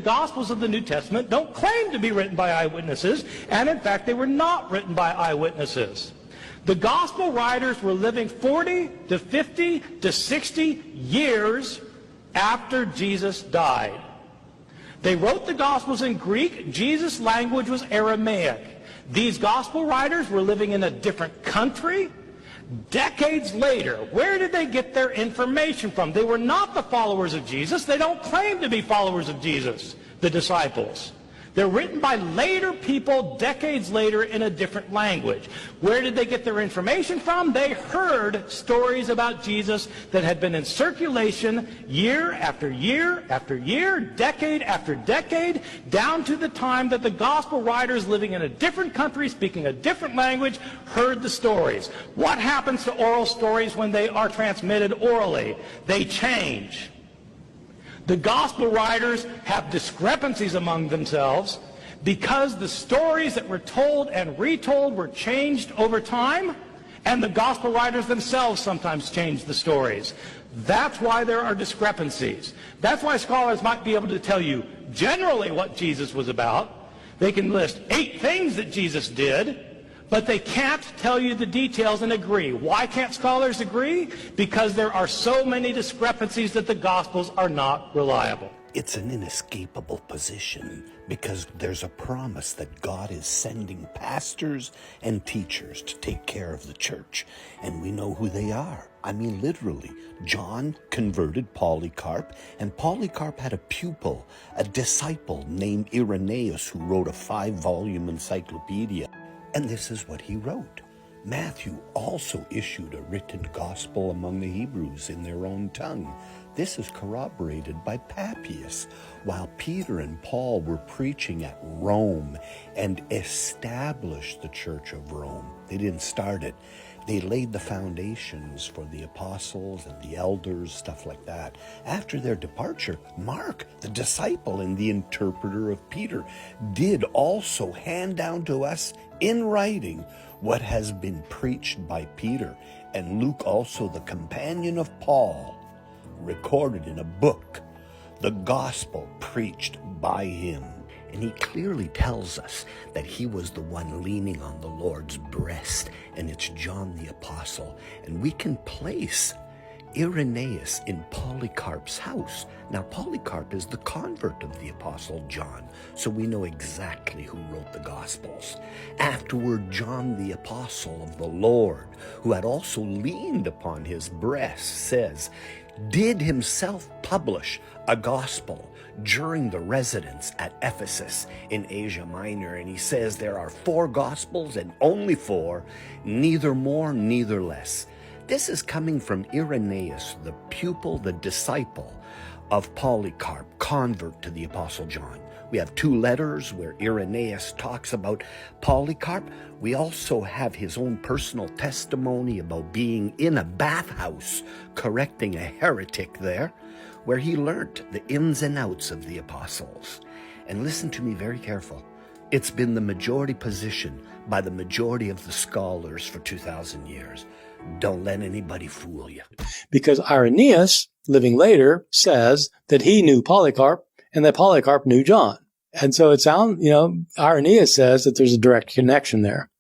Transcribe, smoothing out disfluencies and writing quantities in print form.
Gospels of the New Testament don't claim to be written by eyewitnesses, and in fact they were not written by eyewitnesses. The Gospel writers were living 40 to 50 to 60 years after Jesus died. They wrote the Gospels in Greek. Jesus' language was Aramaic. These Gospel writers were living in a different country. Decades later, where did they get their information from? They were not the followers of Jesus. They don't claim to be followers of Jesus, the disciples. They're written by later people, decades later, in a different language. Where did they get their information from? They heard stories about Jesus that had been in circulation year after year after year, decade after decade, down to the time that the gospel writers living in a different country, speaking a different language, heard the stories. What happens to oral stories when they are transmitted orally? They change. The gospel writers have discrepancies among themselves because the stories that were told and retold were changed over time, and the gospel writers themselves sometimes changed the stories. That's why there are discrepancies. That's why scholars might be able to tell you generally what Jesus was about. They can list 8 things that Jesus did, but they can't tell you the details and agree. Why can't scholars agree? Because there are so many discrepancies that the Gospels are not reliable. It's an inescapable position because there's a promise that God is sending pastors and teachers to take care of the church, and we know who they are. I mean, literally, John converted Polycarp, and Polycarp had a pupil, a disciple named Irenaeus, who wrote a 5-volume encyclopedia. And this is what he wrote. Matthew also issued a written gospel among the Hebrews in their own tongue. This is corroborated by Papias. While Peter and Paul were preaching at Rome and established the Church of Rome, they didn't start it. They laid the foundations for the apostles and the elders, stuff like that. After their departure, Mark, the disciple and the interpreter of Peter, did also hand down to us in writing what has been preached by Peter, and Luke also, the companion of Paul, recorded in a book the gospel preached by him. And he clearly tells us that he was the one leaning on the Lord's breast, and it's John the Apostle. And we can place Irenaeus in Polycarp's house. Now, Polycarp is the convert of the Apostle John, so we know exactly who wrote the Gospels. Afterward, John the Apostle of the Lord, who had also leaned upon his breast, says, did himself publish a gospel during the residence at Ephesus in Asia Minor. And he says there are 4 gospels and only 4, neither more, neither less. This is coming from Irenaeus, the pupil, the disciple of Polycarp, convert to the Apostle John. We have 2 letters where Irenaeus talks about Polycarp. We also have his own personal testimony about being in a bathhouse correcting a heretic there, where he learnt the ins and outs of the apostles. And listen to me very careful. It's been the majority position by the majority of the scholars for 2,000 years. Don't let anybody fool you. Because Irenaeus, living later, says that he knew Polycarp and that Polycarp knew John. And so it sounds, Irenaeus says that there's a direct connection there.